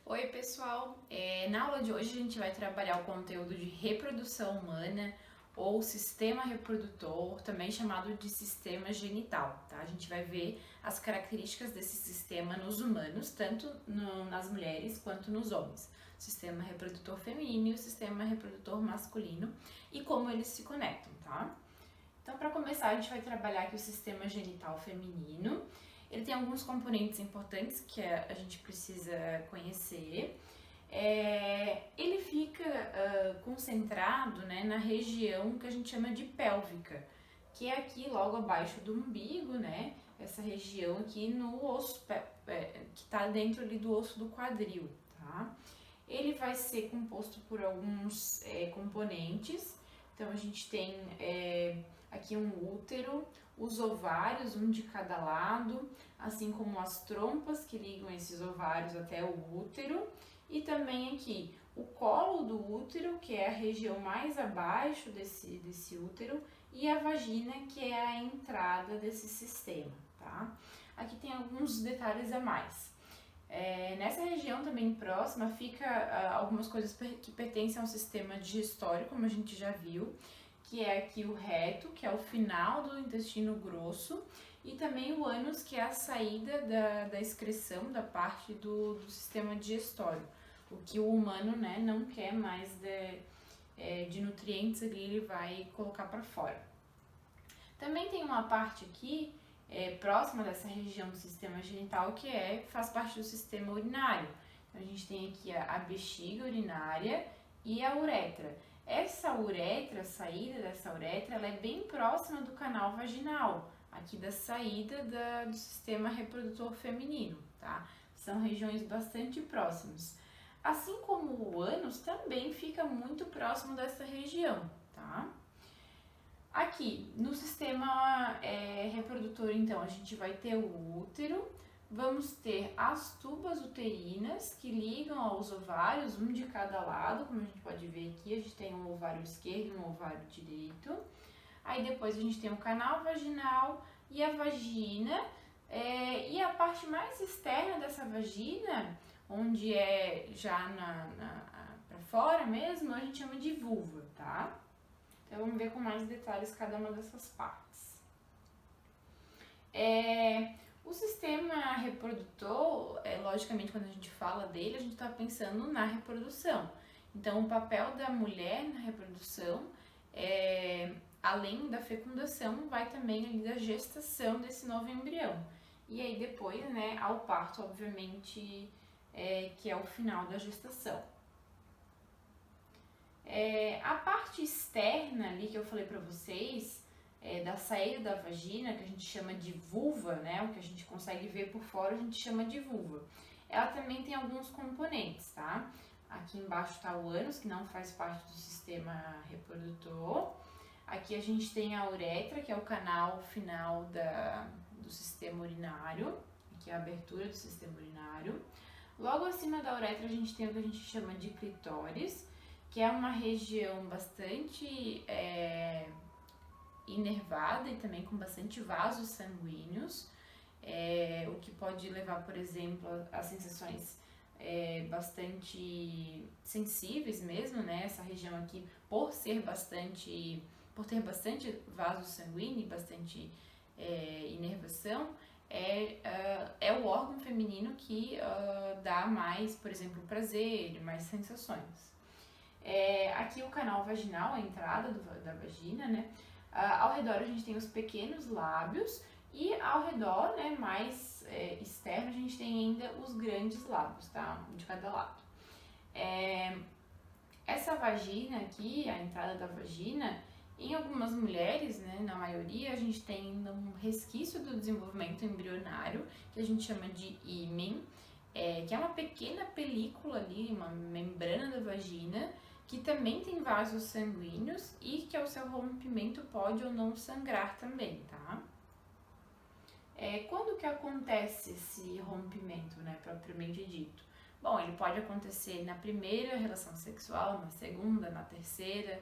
Oi pessoal, na aula de hoje a gente vai trabalhar o conteúdo de reprodução humana ou sistema reprodutor, também chamado de sistema genital, tá? A gente vai ver as características desse sistema nos humanos, tanto nas mulheres quanto nos homens. O sistema reprodutor feminino e o sistema reprodutor masculino e como eles se conectam, tá? Então, para começar, a gente vai trabalhar aqui o sistema genital feminino. Ele tem alguns componentes importantes que a gente precisa conhecer. Ele fica concentrado, né, na região que a gente chama de pélvica, que é aqui logo abaixo do umbigo, né? Essa região aqui no osso, que está dentro ali do osso do quadril, tá? Ele vai ser composto por alguns componentes. Então, a gente tem aqui um útero, os ovários, um de cada lado, assim como as trompas que ligam esses ovários até o útero, e também aqui o colo do útero, que é a região mais abaixo desse útero, e a vagina, que é a entrada desse sistema, tá? Aqui tem alguns detalhes a mais. Nessa região também próxima fica algumas coisas que pertencem ao sistema digestório, como a gente já viu, que é aqui o reto, que é o final do intestino grosso, e também o ânus, que é a saída da excreção da parte do sistema digestório, o que o humano, né, não quer mais de nutrientes ali, ele vai colocar para fora. Também tem uma parte aqui próxima dessa região do sistema genital que faz parte do sistema urinário. Então, a gente tem aqui a bexiga urinária e a uretra. Essa uretra, a saída dessa uretra, ela é bem próxima do canal vaginal, aqui da saída do sistema reprodutor feminino, tá? São regiões bastante próximas. Assim como o ânus também fica muito próximo dessa região, tá? Aqui, no sistema reprodutor, então, a gente vai ter o útero, vamos ter as tubas uterinas que ligam aos ovários, um de cada lado, como a gente pode ver aqui, a gente tem um ovário esquerdo e um ovário direito. Aí depois a gente tem o canal vaginal e a vagina, e a parte mais externa dessa vagina, onde é já pra fora mesmo, a gente chama de vulva, tá? Então vamos ver com mais detalhes cada uma dessas partes. O sistema reprodutor, logicamente, quando a gente fala dele, a gente está pensando na reprodução. Então, o papel da mulher na reprodução, além da fecundação, vai também ali da gestação desse novo embrião. E aí depois, né, ao parto, obviamente, que é o final da gestação. A parte externa ali que eu falei pra vocês, da saída da vagina, que a gente chama de vulva, né? O que a gente consegue ver por fora a gente chama de vulva. Ela também tem alguns componentes, tá? Aqui embaixo tá o ânus, que não faz parte do sistema reprodutor. Aqui a gente tem a uretra, que é o canal final do sistema urinário, que é a abertura do sistema urinário. Logo acima da uretra a gente tem o que a gente chama de clitóris, que é uma região bastante inervada e também com bastante vasos sanguíneos, o que pode levar, por exemplo, a sensações bastante sensíveis mesmo, né? Essa região aqui, por ter bastante vaso sanguíneo e bastante inervação, é o órgão feminino que dá mais, por exemplo, prazer, mais sensações. Aqui o canal vaginal, a entrada da vagina, né? Ao redor a gente tem os pequenos lábios e ao redor, né, mais externo, a gente tem ainda os grandes lábios, tá? Um de cada lado. Essa vagina aqui, a entrada da vagina, em algumas mulheres, né, na maioria, a gente tem ainda um resquício do desenvolvimento embrionário, que a gente chama de ímen, que é uma pequena película ali, uma membrana da vagina, que também tem vasos sanguíneos e que ao seu rompimento pode ou não sangrar também, tá? Quando que acontece esse rompimento, né, propriamente dito? Bom, ele pode acontecer na primeira relação sexual, na segunda, na terceira,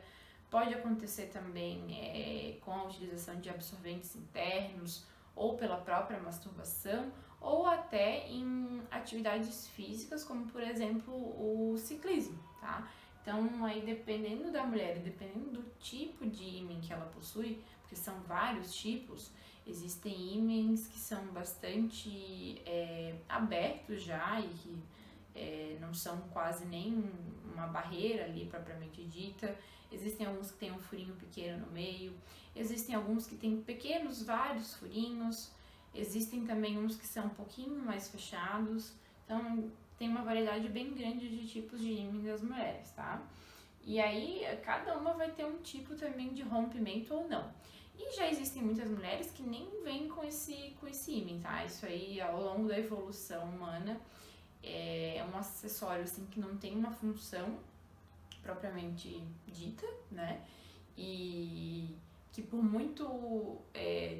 pode acontecer também com a utilização de absorventes internos ou pela própria masturbação, ou até em atividades físicas, como por exemplo o ciclismo, tá? Então, aí dependendo da mulher e dependendo do tipo de ímã que ela possui, porque são vários tipos, existem ímãs que são bastante abertos já e que não são quase nem uma barreira ali propriamente dita. Existem alguns que têm um furinho pequeno no meio, existem alguns que têm pequenos, vários furinhos, existem também uns que são um pouquinho mais fechados. Então, tem uma variedade bem grande de tipos de ímã das mulheres, tá? E aí, cada uma vai ter um tipo também de rompimento ou não. E já existem muitas mulheres que nem vêm com esse ímã, tá? Isso aí, ao longo da evolução humana, é um acessório, assim, que não tem uma função propriamente dita, né? E que por muito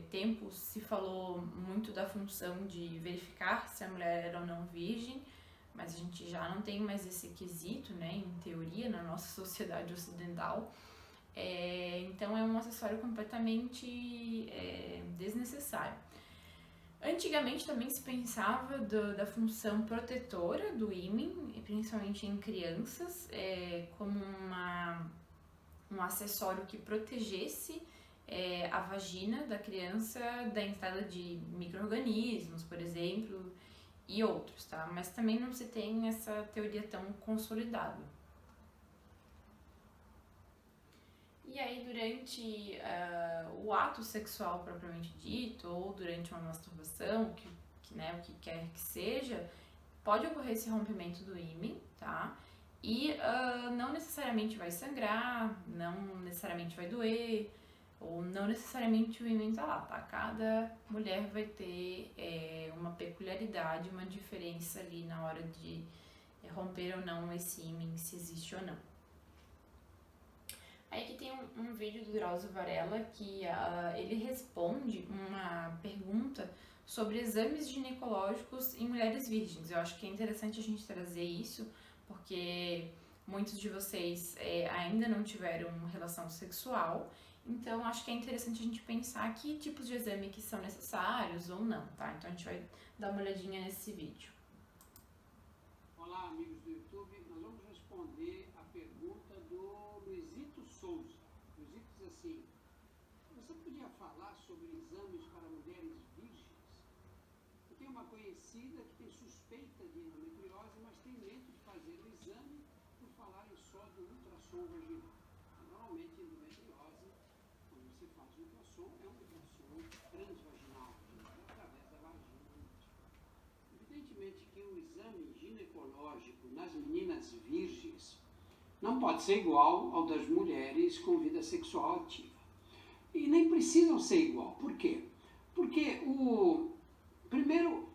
tempo se falou muito da função de verificar se a mulher era ou não virgem, mas a gente já não tem mais esse quesito, né, em teoria, na nossa sociedade ocidental. Então é um acessório completamente desnecessário. Antigamente também se pensava da função protetora do ímã, principalmente em crianças, como um acessório que protegesse a vagina da criança da entrada de micro-organismos, por exemplo, e outros, tá? Mas também não se tem essa teoria tão consolidada. E aí, durante o ato sexual propriamente dito, ou durante uma masturbação, né, o que quer que seja, pode ocorrer esse rompimento do ímã, tá? E não necessariamente vai sangrar, não necessariamente vai doer, ou não necessariamente o ímã tá lá, tá? Cada mulher vai ter uma peculiaridade, uma diferença ali na hora de romper ou não esse ímã, se existe ou não. Aí aqui tem um vídeo do Drauzio Varela que ele responde uma pergunta sobre exames ginecológicos em mulheres virgens. Eu acho que é interessante a gente trazer isso, porque muitos de vocês ainda não tiveram relação sexual, então acho que é interessante a gente pensar que tipos de exame que são necessários ou não, tá? Então a gente vai dar uma olhadinha nesse vídeo. Olá, amigos do YouTube. Nós vamos responder a pergunta do Luizito Souza. Luizito diz assim: você podia falar sobre exames para mulheres virgens? Eu tenho uma conhecida que tem suspeita de endometriose, mas tem medo de fazer o exame por falarem só do ultrassom vaginal. Normalmente, endometriose, quando você faz o ultrassom, é um ultrassom transvaginal, através da vagina. Evidentemente que o exame ginecológico nas meninas virgens não pode ser igual ao das mulheres com vida sexual ativa. E nem precisam ser igual. Por quê? Porque primeiro,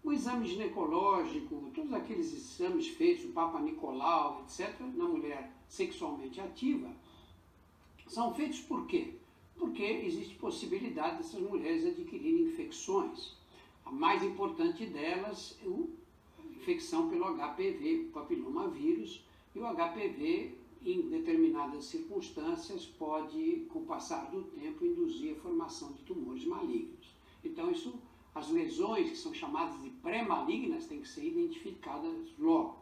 o exame ginecológico, todos aqueles exames feitos, o Papa Nicolau, etc., na mulher sexualmente ativa, são feitos por quê? Porque existe possibilidade dessas mulheres adquirirem infecções. A mais importante delas é a infecção pelo HPV, o papilomavírus, e o HPV, em determinadas circunstâncias, pode, com o passar do tempo, induzir a formação de tumores malignos. Então, as lesões que são chamadas de pré-malignas têm que ser identificadas logo.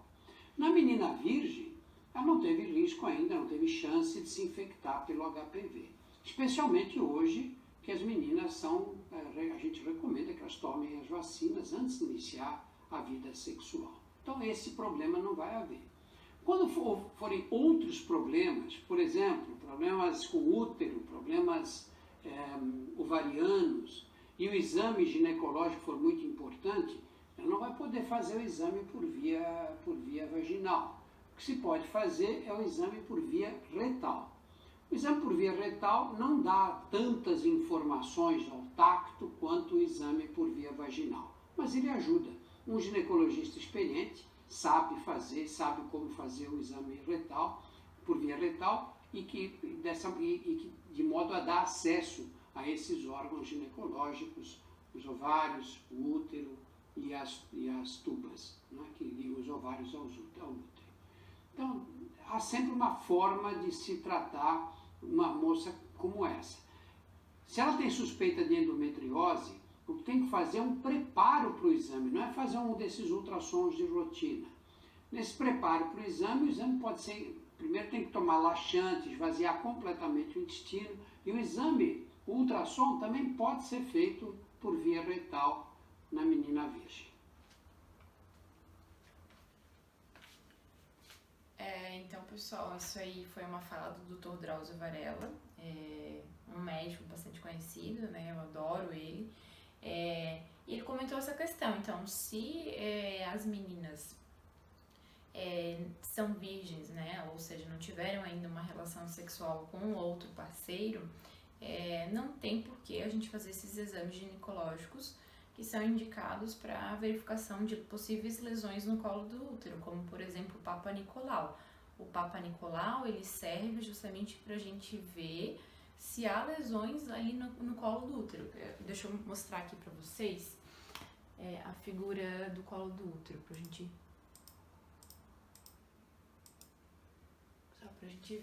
Na menina virgem, ela não teve risco ainda, não teve chance de se infectar pelo HPV. Especialmente hoje, que as meninas a gente recomenda que elas tomem as vacinas antes de iniciar a vida sexual. Então esse problema não vai haver. Quando forem outros problemas, por exemplo, problemas com útero, problemas ovarianos, e o exame ginecológico for muito importante, ela não vai poder fazer o exame por via vaginal. O que se pode fazer é o exame por via retal. O exame por via retal não dá tantas informações ao tacto quanto o exame por via vaginal, mas ele ajuda. Um ginecologista experiente sabe como fazer o exame retal, por via retal, e que de modo a dar acesso a esses órgãos ginecológicos, os ovários, o útero e as tubas, né, que ligam os ovários ao útero. Então, há sempre uma forma de se tratar uma moça como essa. Se ela tem suspeita de endometriose, O que tem que fazer é um preparo para o exame, não é fazer um desses ultrassons de rotina. Nesse preparo para o exame pode ser, primeiro tem que tomar laxante, esvaziar completamente o intestino, e o exame, o ultrassom também pode ser feito por via retal na menina virgem. Então, pessoal, isso aí foi uma fala do Dr. Drauzio Varella, um médico bastante conhecido, né? Eu adoro ele. E ele comentou essa questão. Então, se as meninas são virgens, né? Ou seja, não tiveram ainda uma relação sexual com outro parceiro, não tem por que a gente fazer esses exames ginecológicos que são indicados para verificação de possíveis lesões no colo do útero, como por exemplo o Papa Nicolau. O Papa Nicolau, ele serve justamente para a gente ver se há lesões ali no colo do útero. Deixa eu mostrar aqui para vocês a figura do colo do útero, pra gente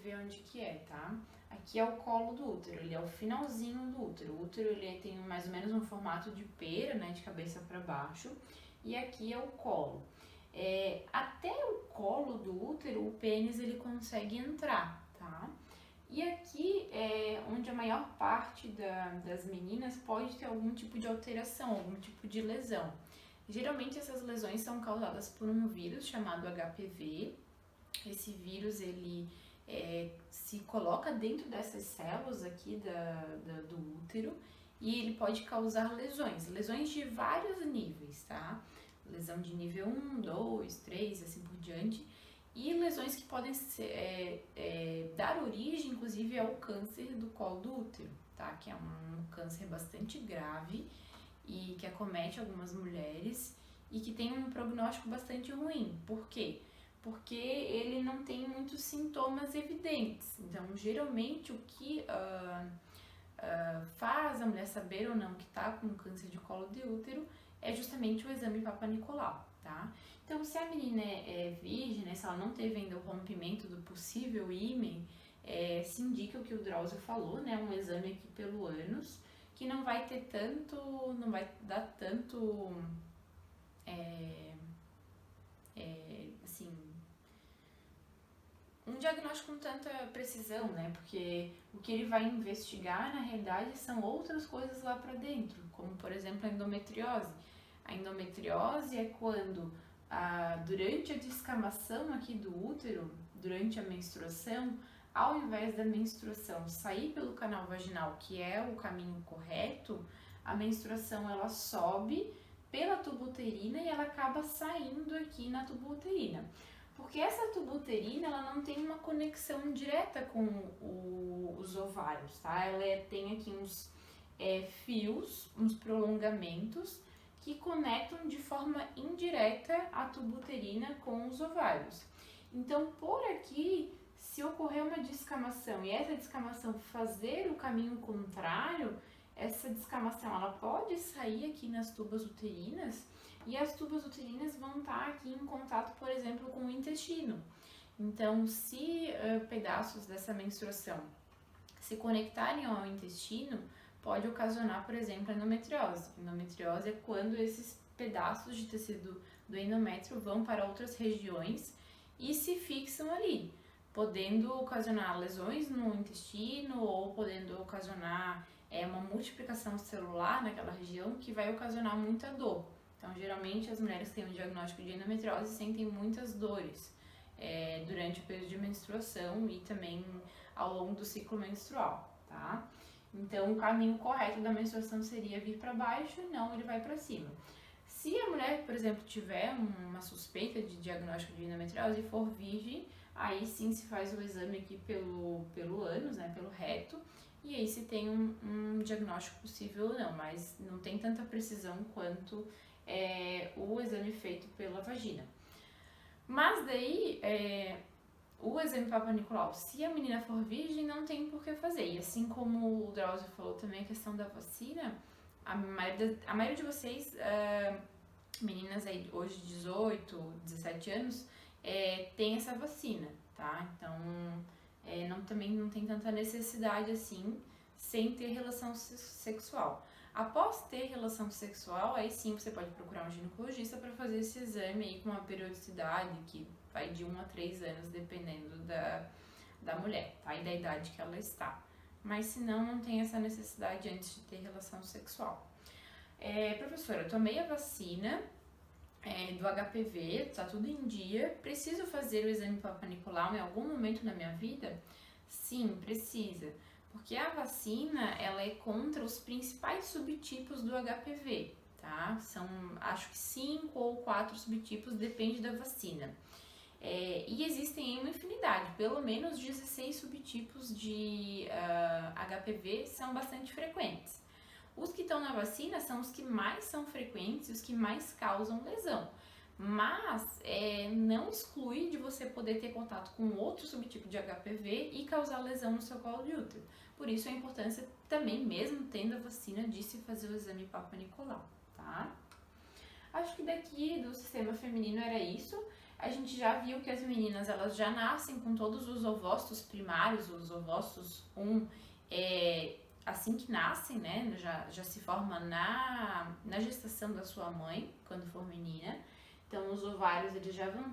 ver onde que é, tá? Aqui é o colo do útero, ele é o finalzinho do útero. O útero ele tem mais ou menos um formato de pera, né, de cabeça para baixo, e aqui é o colo. Até o colo do útero, o pênis ele consegue entrar, tá? E aqui é onde a maior parte das meninas pode ter algum tipo de alteração, algum tipo de lesão. Geralmente essas lesões são causadas por um vírus chamado HPV. Esse vírus ele se coloca dentro dessas células aqui do útero e ele pode causar lesões de vários níveis, tá? Lesão de nível 1, 2, 3, assim por diante, e lesões que podem dar origem, inclusive, ao câncer do colo do útero, tá? Que é um câncer bastante grave e que acomete algumas mulheres e que tem um prognóstico bastante ruim. Por quê? Porque ele não tem muitos sintomas evidentes. Então, geralmente, o que faz a mulher saber ou não que está com câncer de colo de útero é justamente o exame Papa Nicolau, tá? Então, se a menina é virgem, né, se ela não teve ainda o rompimento do possível ímen, se indica o que o Drauzio falou, né, um exame aqui pelo ânus, que não vai dar tanto, assim, um diagnóstico com tanta precisão, né? Porque o que ele vai investigar, na realidade, são outras coisas lá pra dentro, como, por exemplo, a endometriose. A endometriose é quando, durante a descamação aqui do útero, durante a menstruação, ao invés da menstruação sair pelo canal vaginal, que é o caminho correto, a menstruação ela sobe pela tuba uterina e ela acaba saindo aqui na tuba uterina. Porque essa tuba uterina, ela não tem uma conexão direta com os ovários, tá? Ela tem aqui uns fios, uns prolongamentos que conectam de forma indireta a tuba uterina com os ovários. Então, por aqui, se ocorrer uma descamação e essa descamação fazer o caminho contrário, essa descamação ela pode sair aqui nas tubas uterinas e as tubas uterinas vão estar aqui em contato, por exemplo, com o intestino. Então, se pedaços dessa menstruação se conectarem ao intestino, pode ocasionar, por exemplo, a endometriose. Endometriose é quando esses pedaços de tecido do endométrio vão para outras regiões e se fixam ali, podendo ocasionar lesões no intestino ou podendo ocasionar uma multiplicação celular naquela região que vai ocasionar muita dor. Então, geralmente, as mulheres que têm um diagnóstico de endometriose sentem muitas dores durante o período de menstruação e também ao longo do ciclo menstrual, tá? Então, o caminho correto da menstruação seria vir para baixo, não ele vai para cima. Se a mulher, por exemplo, tiver uma suspeita de diagnóstico de endometriose e for virgem, aí sim se faz o exame aqui pelo ânus, né, pelo reto, e aí se tem um diagnóstico possível ou não, mas não tem tanta precisão quanto o exame feito pela vagina. Mas daí, o exame Papa Nicolau, se a menina for virgem, não tem por que fazer. E assim como o Drauzio falou também a questão da vacina, a maioria de vocês, meninas aí hoje de 18, 17 anos, tem essa vacina, tá? Então, também não tem tanta necessidade assim, sem ter relação sexual. Após ter relação sexual, aí sim você pode procurar um ginecologista para fazer esse exame aí com uma periodicidade que vai de 1 a 3 anos, dependendo da mulher, tá? E da idade que ela está. Mas se não, não tem essa necessidade antes de ter relação sexual. Professora, eu tomei a vacina do HPV, tá tudo em dia. Preciso fazer o exame Papa Nicolau em algum momento na minha vida? Sim, precisa. Porque a vacina, ela é contra os principais subtipos do HPV, tá? São, acho que 5 ou 4 subtipos, depende da vacina. E existem uma infinidade, pelo menos 16 subtipos de HPV são bastante frequentes. Os que estão na vacina são os que mais são frequentes e os que mais causam lesão. Mas não exclui de você poder ter contato com outro subtipo de HPV e causar lesão no seu colo de útero. Por isso a importância também, mesmo tendo a vacina, de se fazer o exame Papa Nicolau, tá? Acho que daqui do sistema feminino era isso. A gente já viu que as meninas, elas já nascem com todos os ovócitos primários, os ovócitos 1, assim que nascem, né? Já se forma na gestação da sua mãe, quando for menina. Então, os ovários, eles já vão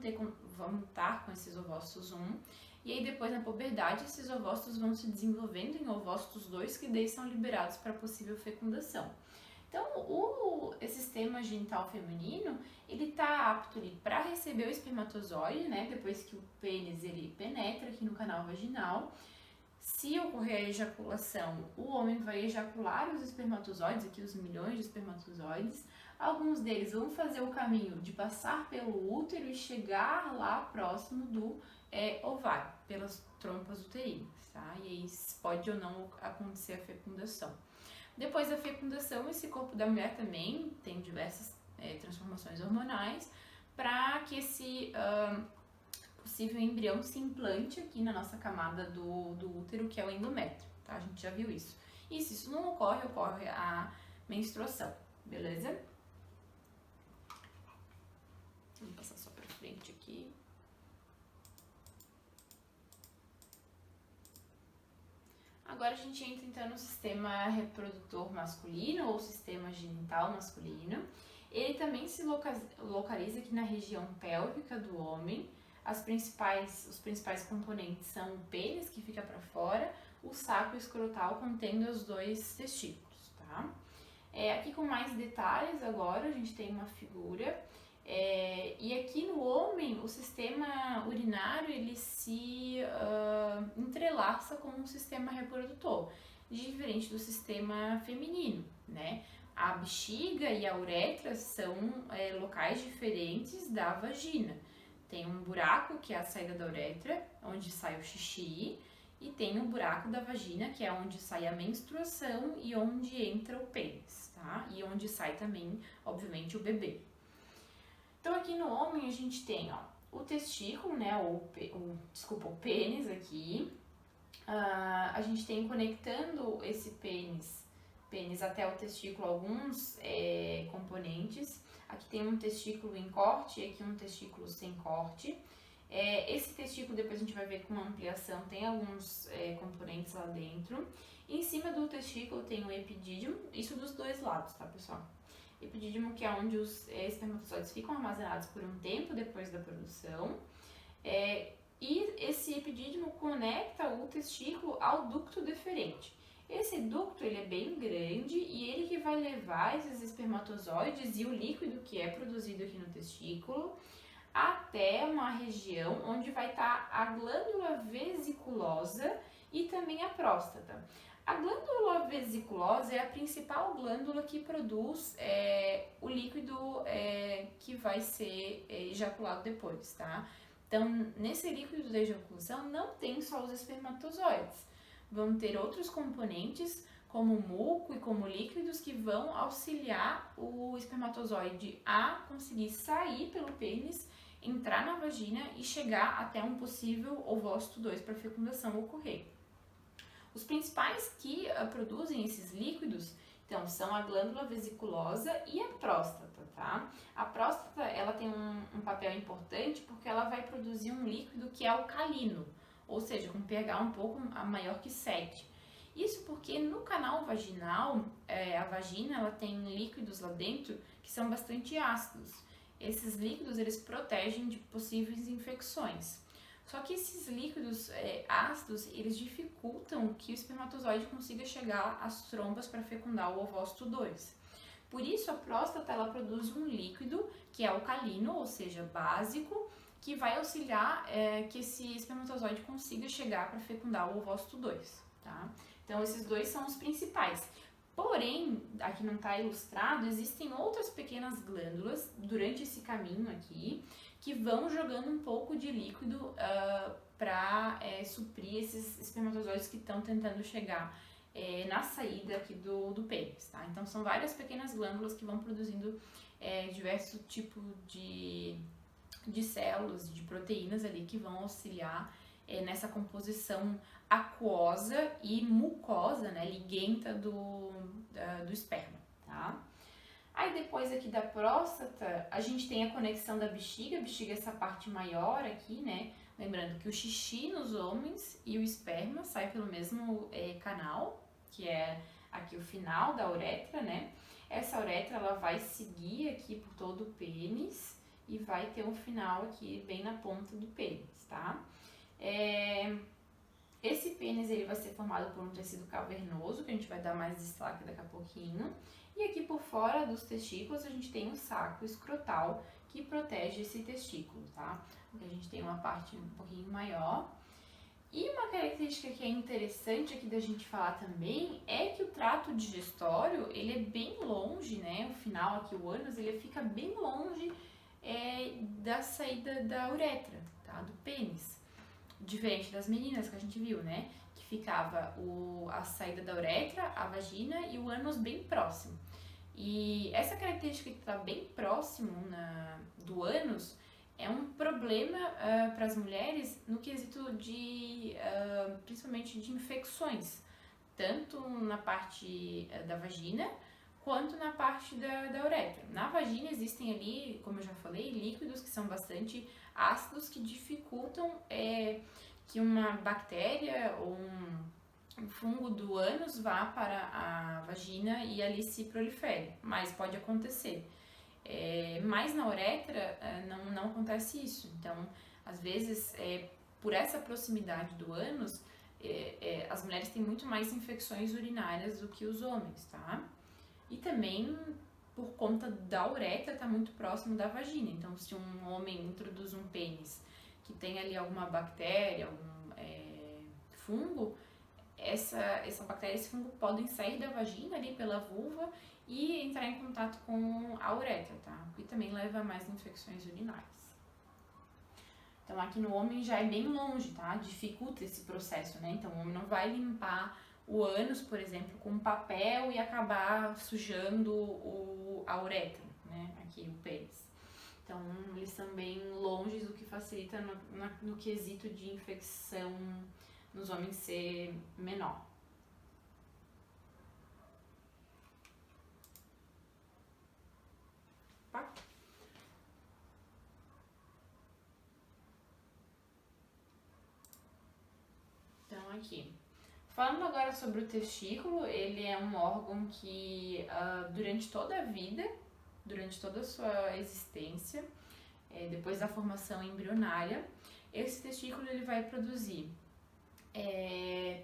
estar com esses ovócitos 1. E aí, depois, na puberdade, esses ovócitos vão se desenvolvendo em ovócitos 2, que daí são liberados para possível fecundação. Então, o sistema genital feminino, ele tá apto para receber o espermatozoide, né? Depois que o pênis, ele penetra aqui no canal vaginal. Se ocorrer a ejaculação, o homem vai ejacular os espermatozoides, aqui os milhões de espermatozoides. Alguns deles vão fazer o caminho de passar pelo útero e chegar lá próximo do ovário, pelas trompas uterinas, tá? E aí pode ou não acontecer a fecundação. Depois da fecundação, esse corpo da mulher também tem diversas transformações hormonais para que esse possível embrião se implante aqui na nossa camada do útero, que é o endométrio, tá? A gente já viu isso. E se isso não ocorre, ocorre a menstruação, beleza? Vamos passar só pra frente aqui. Agora a gente entra então no sistema reprodutor masculino ou sistema genital masculino. Ele também se localiza aqui na região pélvica do homem. Os principais componentes são o pênis, que fica para fora, o saco escrotal contendo os 2 testículos, tá? Aqui com mais detalhes agora, a gente tem uma figura. E aqui no homem, o sistema urinário, ele se entrelaça com o sistema reprodutor, diferente do sistema feminino, né? A bexiga e a uretra são locais diferentes da vagina. Tem um buraco, que é a saída da uretra, onde sai o xixi, e tem o buraco da vagina, que é onde sai a menstruação e onde entra o pênis, tá? E onde sai também, obviamente, o bebê. Então, aqui no homem, a gente tem, o testículo, né, o pênis aqui. A gente tem conectando esse pênis até o testículo alguns componentes. Aqui tem um testículo em corte e aqui um testículo sem corte. Esse testículo, depois a gente vai ver com uma ampliação, tem alguns componentes lá dentro. E em cima do testículo tem o epidídimo, isso dos 2 lados, tá, pessoal? Epidídimo, que é onde os espermatozoides ficam armazenados por um tempo depois da produção. E esse epidídimo conecta o testículo ao ducto deferente. Esse ducto, ele é bem grande e ele que vai levar esses espermatozoides e o líquido que é produzido aqui no testículo até uma região onde vai estar a glândula vesiculosa e também a próstata. A glândula vesiculosa é a principal glândula que produz o líquido que vai ser ejaculado depois, tá? Então, nesse líquido da ejaculação não tem só os espermatozoides. Vão ter outros componentes, como muco e como líquidos, que vão auxiliar o espermatozoide a conseguir sair pelo pênis, entrar na vagina e chegar até um possível ovócito 2 para a fecundação ocorrer. Os principais que produzem esses líquidos, então, são a glândula vesiculosa e a próstata, tá? A próstata, ela tem um papel importante porque ela vai produzir um líquido que é alcalino, ou seja, com pH um pouco maior que 7. Isso porque no canal vaginal, a vagina ela tem líquidos lá dentro que são bastante ácidos. Esses líquidos eles protegem de possíveis infecções. Só que esses líquidos ácidos eles dificultam que o espermatozoide consiga chegar às trombas para fecundar o ovócito 2. Por isso a próstata ela produz um líquido que é alcalino, ou seja, básico, que vai auxiliar que esse espermatozoide consiga chegar para fecundar o ovócito 2, tá? Então esses dois são os principais. Porém, aqui não está ilustrado, existem outras pequenas glândulas durante esse caminho aqui que vão jogando um pouco de líquido para suprir esses espermatozoides que estão tentando chegar na saída aqui do pênis, tá? Então são várias pequenas glândulas que vão produzindo diversos tipos de células, de proteínas ali que vão auxiliar nessa composição aquosa e mucosa, né, liguenta do esperma, tá? Aí depois aqui da próstata, a gente tem a conexão da bexiga é essa parte maior aqui, né? Lembrando que o xixi nos homens e o esperma sai pelo mesmo canal, que é aqui o final da uretra, né? Essa uretra ela vai seguir aqui por todo o pênis e vai ter um final aqui bem na ponta do pênis, tá? Esse pênis ele vai ser formado por um tecido cavernoso, que a gente vai dar mais destaque daqui a pouquinho. E aqui por fora dos testículos a gente tem um saco escrotal que protege esse testículo, tá? Aqui a gente tem uma parte um pouquinho maior. E uma característica que é interessante aqui da gente falar também é que o trato digestório, ele é bem longe, né? O final aqui, o ânus, ele fica bem longe da saída da uretra, tá? Do pênis. Diferente das meninas que a gente viu, né? Que ficava a saída da uretra, a vagina e o ânus bem próximo. E essa característica que está bem próximo do ânus é um problema para as mulheres no quesito de, principalmente de infecções, tanto na parte da vagina quanto na parte da uretra. Na vagina existem ali, como eu já falei, líquidos que são bastante ácidos que dificultam que uma bactéria ou um fungo do ânus vá para a vagina e ali se prolifere, mas pode acontecer. Mas na uretra não acontece isso, então às vezes por essa proximidade do ânus as mulheres têm muito mais infecções urinárias do que os homens, tá? E também por conta da uretra tá muito próximo da vagina, então se um homem introduz um pênis que tem ali alguma bactéria, algum fungo, essa bactéria e esse fungo podem sair da vagina ali pela vulva e entrar em contato com a uretra, tá? E também leva a mais infecções urinárias. Então aqui no homem já é bem longe, tá? Dificulta esse processo, né? Então o homem não vai limpar o ânus, por exemplo, com papel e acabar sujando a uretra, né? Aqui o pênis. Então eles são bem longes, o que facilita no quesito de infecção nos homens ser menor. Então aqui, falando agora sobre o testículo, ele é um órgão que durante toda a vida, durante toda a sua existência, depois da formação embrionária, esse testículo ele vai produzir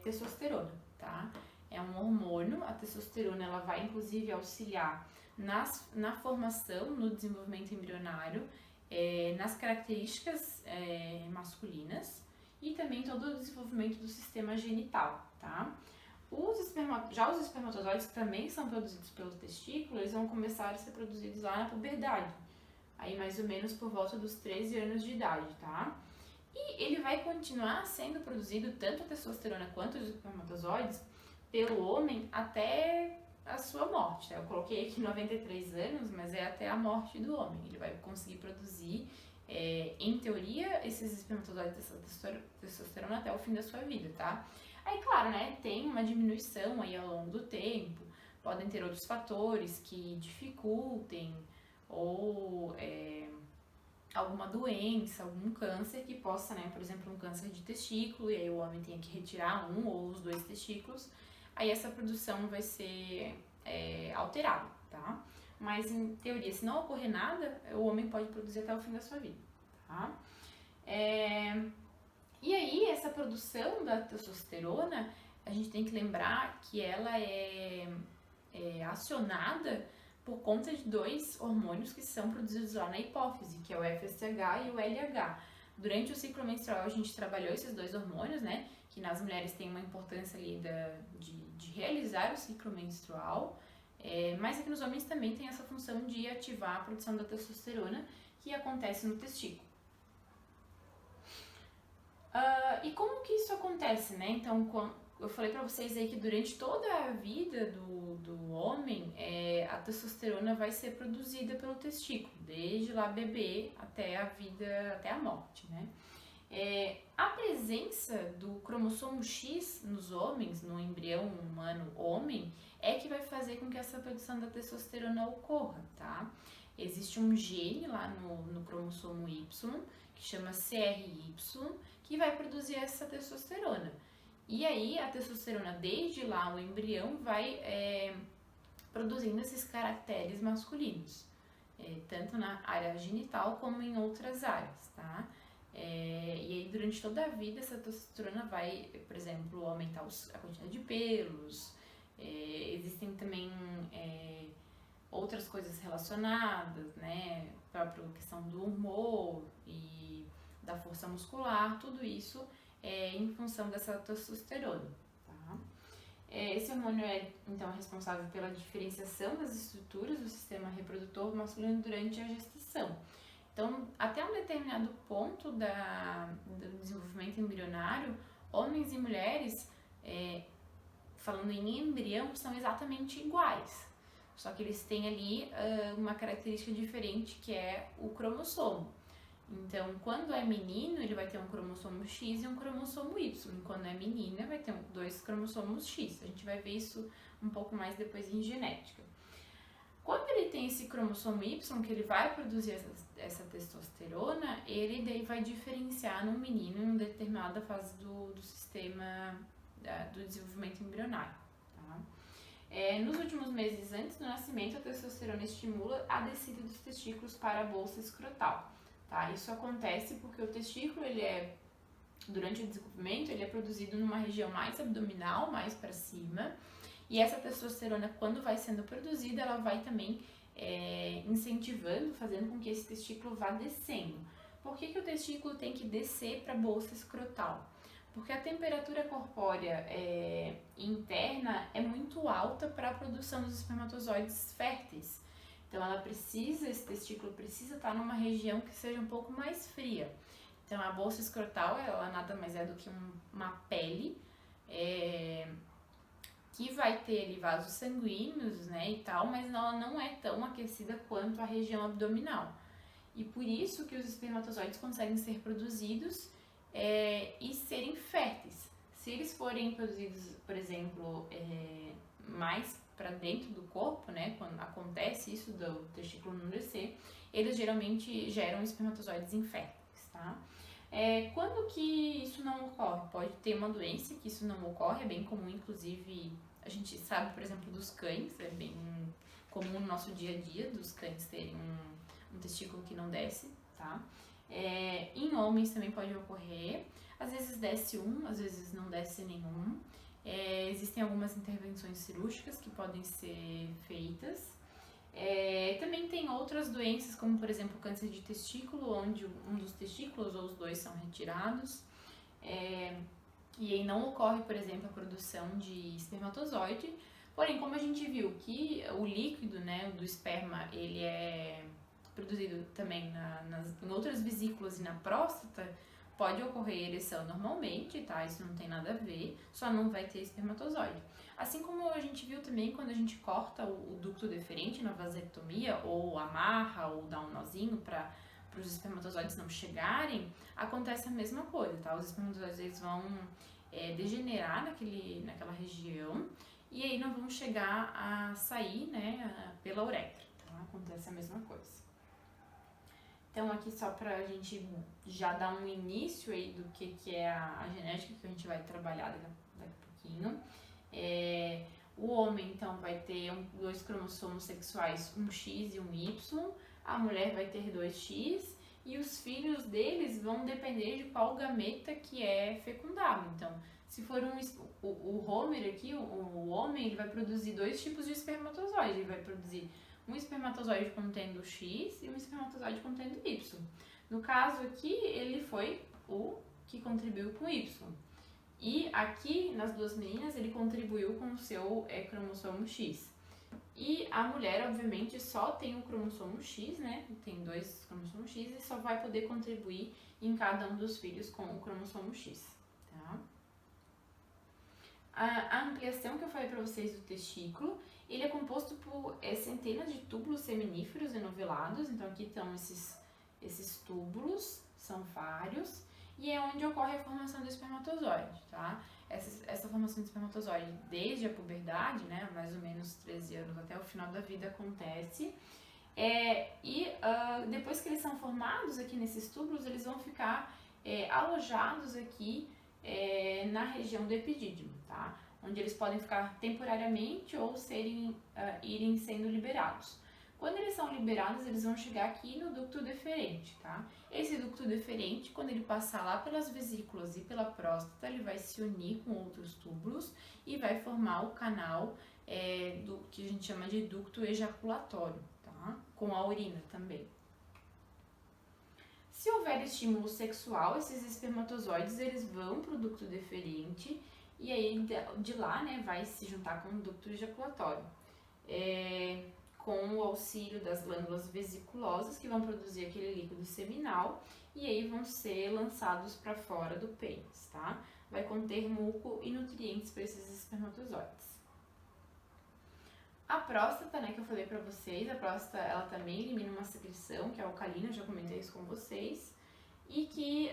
testosterona, tá? É um hormônio, a testosterona ela vai inclusive auxiliar na formação, no desenvolvimento embrionário, nas características masculinas e também todo o desenvolvimento do sistema genital, tá? Já os espermatozoides, que também são produzidos pelo testículo, eles vão começar a ser produzidos lá na puberdade, aí mais ou menos por volta dos 13 anos de idade, tá? E ele vai continuar sendo produzido, tanto a testosterona quanto os espermatozoides, pelo homem até a sua morte. Eu coloquei aqui 93 anos, mas é até a morte do homem. Ele vai conseguir produzir, em teoria, esses espermatozoides dessa testosterona até o fim da sua vida, tá? Aí, claro, né, tem uma diminuição aí ao longo do tempo, podem ter outros fatores que dificultem ou alguma doença, algum câncer que possa, né, por exemplo, um câncer de testículo, e aí o homem tem que retirar um ou os dois testículos, aí essa produção vai ser alterada, tá? Mas em teoria, se não ocorrer nada, o homem pode produzir até o fim da sua vida, tá? E aí, essa produção da testosterona, a gente tem que lembrar que ela é acionada por conta de dois hormônios que são produzidos lá na hipófise, que é o FSH e o LH. Durante o ciclo menstrual, a gente trabalhou esses dois hormônios, né? Que nas mulheres tem uma importância ali de realizar o ciclo menstrual, mas aqui nos homens também tem essa função de ativar a produção da testosterona, que acontece no testículo. E como que isso acontece, né? Então, eu falei pra vocês aí que durante toda a vida do homem, a testosterona vai ser produzida pelo testículo, desde lá bebê até a morte, né? A presença do cromossomo X nos homens, no embrião humano homem, é que vai fazer com que essa produção da testosterona ocorra, tá? Existe um gene lá no cromossomo Y, que chama CRY, que vai produzir essa testosterona. E aí, a testosterona, desde lá o embrião, vai produzindo esses caracteres masculinos, tanto na área genital como em outras áreas, tá? E aí, durante toda a vida, essa testosterona vai, por exemplo, aumentar a quantidade de pelos, existem também outras coisas relacionadas, né? A própria questão do humor e da força muscular, tudo isso em função dessa testosterona, tá? Esse hormônio então, responsável pela diferenciação das estruturas do sistema reprodutor masculino durante a gestação. Então, até um determinado ponto do desenvolvimento embrionário, homens e mulheres, falando em embrião, são exatamente iguais. Só que eles têm ali uma característica diferente, que é o cromossomo. Então, quando é menino, ele vai ter um cromossomo X e um cromossomo Y. E quando é menina, vai ter dois cromossomos X. A gente vai ver isso um pouco mais depois em genética. Quando ele tem esse cromossomo Y, que ele vai produzir essa testosterona, ele daí vai diferenciar no menino em uma determinada fase do sistema do desenvolvimento embrionário. Tá? Nos últimos meses antes do nascimento, a testosterona estimula a descida dos testículos para a bolsa escrotal. Tá? Isso acontece porque o testículo, durante o desenvolvimento, ele é produzido numa região mais abdominal, mais para cima, e essa testosterona, quando vai sendo produzida, ela vai também incentivando, fazendo com que esse testículo vá descendo. Por que o testículo tem que descer para a bolsa escrotal? Porque a temperatura corpórea interna é muito alta para a produção dos espermatozoides férteis. Então, esse testículo precisa estar numa região que seja um pouco mais fria. Então, a bolsa escrotal, ela nada mais é do que uma pele que vai ter ali vasos sanguíneos, né, e tal, mas ela não é tão aquecida quanto a região abdominal. E por isso que os espermatozoides conseguem ser produzidos e serem férteis. Se eles forem produzidos, por exemplo, mais para dentro do corpo, né, quando acontece isso do testículo não descer, eles geralmente geram espermatozoides inférteis, tá? Quando que isso não ocorre? Pode ter uma doença que isso não ocorre, é bem comum, inclusive, a gente sabe, por exemplo, dos cães, é bem comum no nosso dia a dia, dos cães terem um testículo que não desce, tá? Em homens também pode ocorrer, às vezes desce às vezes não desce nenhum. Existem algumas intervenções cirúrgicas que podem ser feitas. Também tem outras doenças, como por exemplo o câncer de testículo, onde um dos testículos ou os dois são retirados. E aí não ocorre, por exemplo, a produção de espermatozoide. Porém, como a gente viu que o líquido, né, do esperma, ele é produzido também em outras vesículas e na próstata, pode ocorrer ereção normalmente, tá? Isso não tem nada a ver, só não vai ter espermatozoide. Assim como a gente viu também quando a gente corta o ducto deferente na vasectomia, ou amarra, ou dá um nozinho para os espermatozoides não chegarem, acontece a mesma coisa, tá? Os espermatozoides eles vão degenerar naquela região e aí não vão chegar a sair, né, pela uretra, tá? Acontece a mesma coisa. Então, aqui só pra gente já dar um início aí do que é a genética que a gente vai trabalhar daqui a pouquinho. O homem, então, vai ter dois cromossomos sexuais, um X e um Y, a mulher vai ter 2X, e os filhos deles vão depender de qual gameta que é fecundado. Então, se for o Homer aqui, o homem, ele vai produzir dois tipos de espermatozoide. Ele vai produzir um espermatozoide contendo X e um espermatozoide contendo Y. No caso aqui, ele foi o que contribuiu com Y. E aqui, nas duas meninas, ele contribuiu com o seu cromossomo X. E a mulher, obviamente, só tem o cromossomo X, né? Tem dois cromossomos X e só vai poder contribuir em cada um dos filhos com o cromossomo X, tá? A ampliação que eu falei para vocês do testículo, ele é composto por centenas de túbulos seminíferos enovelados. Então, aqui estão esses túbulos, são vários, e é onde ocorre a formação do espermatozoide, tá? Essa formação do espermatozoide desde a puberdade, né, mais ou menos 13 anos até o final da vida acontece, depois que eles são formados aqui nesses túbulos, eles vão ficar alojados aqui na região do epidídimo, tá? Onde eles podem ficar temporariamente ou irem sendo liberados. Quando eles são liberados, eles vão chegar aqui no ducto deferente, tá? Esse ducto deferente, quando ele passar lá pelas vesículas e pela próstata, ele vai se unir com outros túbulos e vai formar o canal que a gente chama de ducto ejaculatório, tá? Com a urina também. Se houver estímulo sexual, esses espermatozoides, eles vão para o ducto deferente e aí de lá, né, vai se juntar com o ducto ejaculatório. Com o auxílio das glândulas vesiculosas, que vão produzir aquele líquido seminal, e aí vão ser lançados para fora do pênis, tá? Vai conter muco e nutrientes para esses espermatozoides. A próstata, né, que eu falei para vocês, a próstata, ela também elimina uma secreção, que é alcalina, eu já comentei isso com vocês, e que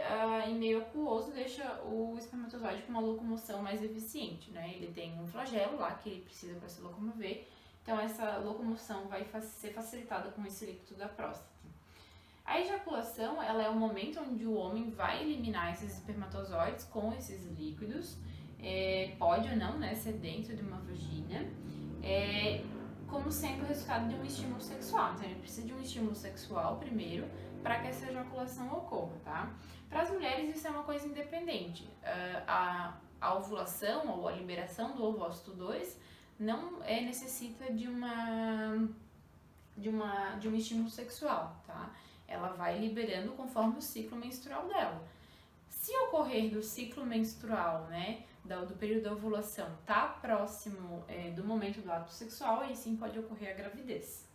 em meio aquoso deixa o espermatozoide com uma locomoção mais eficiente, né? Ele tem um flagelo lá que ele precisa para se locomover. Então, essa locomoção vai ser facilitada com esse líquido da próstata. A ejaculação, ela é o momento onde o homem vai eliminar esses espermatozoides com esses líquidos. Pode ou não, né, ser dentro de uma vagina, como sendo o resultado de um estímulo sexual. Então, ele precisa de um estímulo sexual primeiro para que essa ejaculação ocorra, tá? Para as mulheres, isso é uma coisa independente. A ovulação ou a liberação do ovócito 2 não necessita de um estímulo sexual, tá? Ela vai liberando conforme o ciclo menstrual dela. Se ocorrer do ciclo menstrual, né, do período da ovulação, tá próximo do momento do ato sexual, aí sim pode ocorrer a gravidez.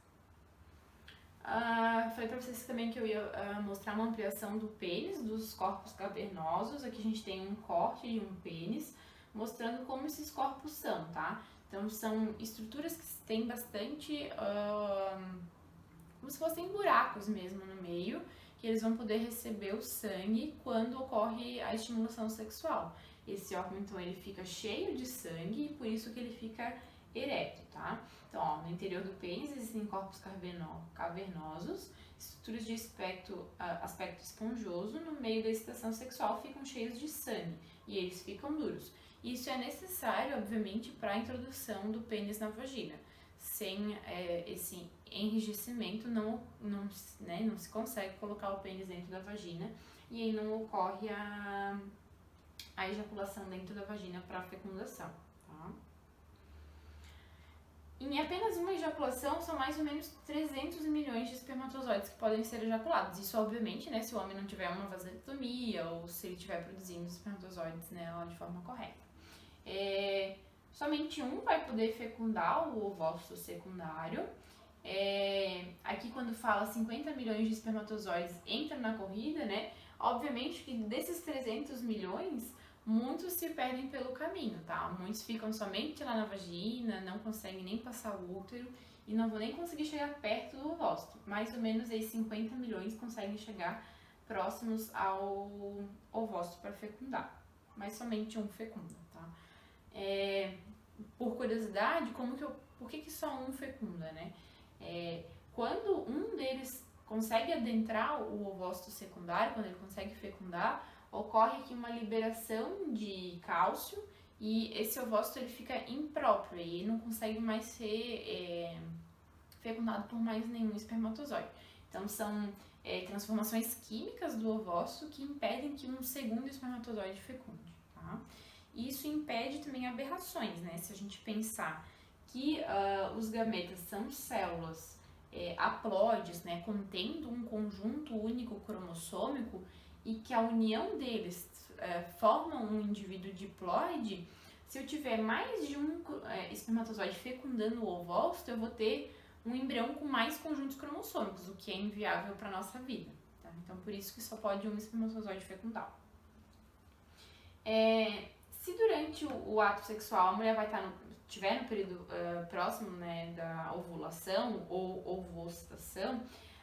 Falei pra vocês também que eu ia mostrar uma ampliação do pênis, dos corpos cavernosos. Aqui a gente tem um corte e um pênis, mostrando como esses corpos são, tá? Então, são estruturas que têm bastante, como se fossem buracos mesmo no meio, que eles vão poder receber o sangue quando ocorre a estimulação sexual. Esse órgão, então, ele fica cheio de sangue e por isso que ele fica ereto, tá? Então, ó, no interior do pênis existem corpos cavernosos, estruturas de aspecto esponjoso, no meio da excitação sexual ficam cheios de sangue e eles ficam duros. Isso é necessário, obviamente, para a introdução do pênis na vagina. Sem esse enrijecimento, não se consegue colocar o pênis dentro da vagina e aí não ocorre a ejaculação dentro da vagina para a fecundação, tá? Em apenas uma ejaculação, são mais ou menos 300 milhões de espermatozoides que podem ser ejaculados. Isso, obviamente, né, se o homem não tiver uma vasectomia ou se ele estiver produzindo os espermatozoides, né, de forma correta. Somente um vai poder fecundar o ovócito secundário. Aqui, quando fala 50 milhões de espermatozoides entra na corrida, né? Obviamente que desses 300 milhões, muitos se perdem pelo caminho, tá? Muitos ficam somente lá na vagina, não conseguem nem passar o útero e não vão nem conseguir chegar perto do ovócito. Mais ou menos aí 50 milhões conseguem chegar próximos ao ovócito para fecundar, mas somente um fecunda, tá? Por curiosidade, por que só um fecunda, né? Quando um deles consegue adentrar o ovócito secundário, quando ele consegue fecundar, ocorre aqui uma liberação de cálcio e esse ovócito ele fica impróprio e não consegue mais ser fecundado por mais nenhum espermatozoide. Então são transformações químicas do ovócito que impedem que um segundo espermatozoide fecunde, tá? Isso impede também aberrações, né? Se a gente pensar que os gametas são células haploides, né, contendo um conjunto único cromossômico e que a união deles forma um indivíduo diploide, se eu tiver mais de um espermatozoide fecundando o ovócito, eu vou ter um embrião com mais conjuntos cromossômicos, o que é inviável para a nossa vida. Tá? Então, por isso que só pode um espermatozoide fecundar. Se durante o ato sexual a mulher vai estiver no período próximo, né, da ovulação ou ovocistação,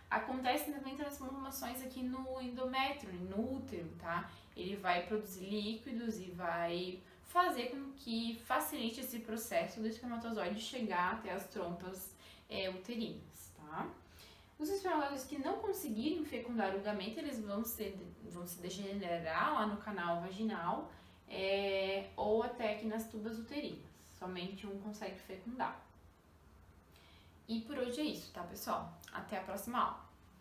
acontecem também transformações aqui no endométrio, no útero, tá? Ele vai produzir líquidos e vai fazer com que facilite esse processo do espermatozoide chegar até as trompas uterinas, tá? Os espermatozoides que não conseguirem fecundar o gameta, eles vão se degenerar lá no canal vaginal ou até aqui nas tubas uterinas. Somente um consegue fecundar. E por hoje é isso, tá, pessoal? Até a próxima aula.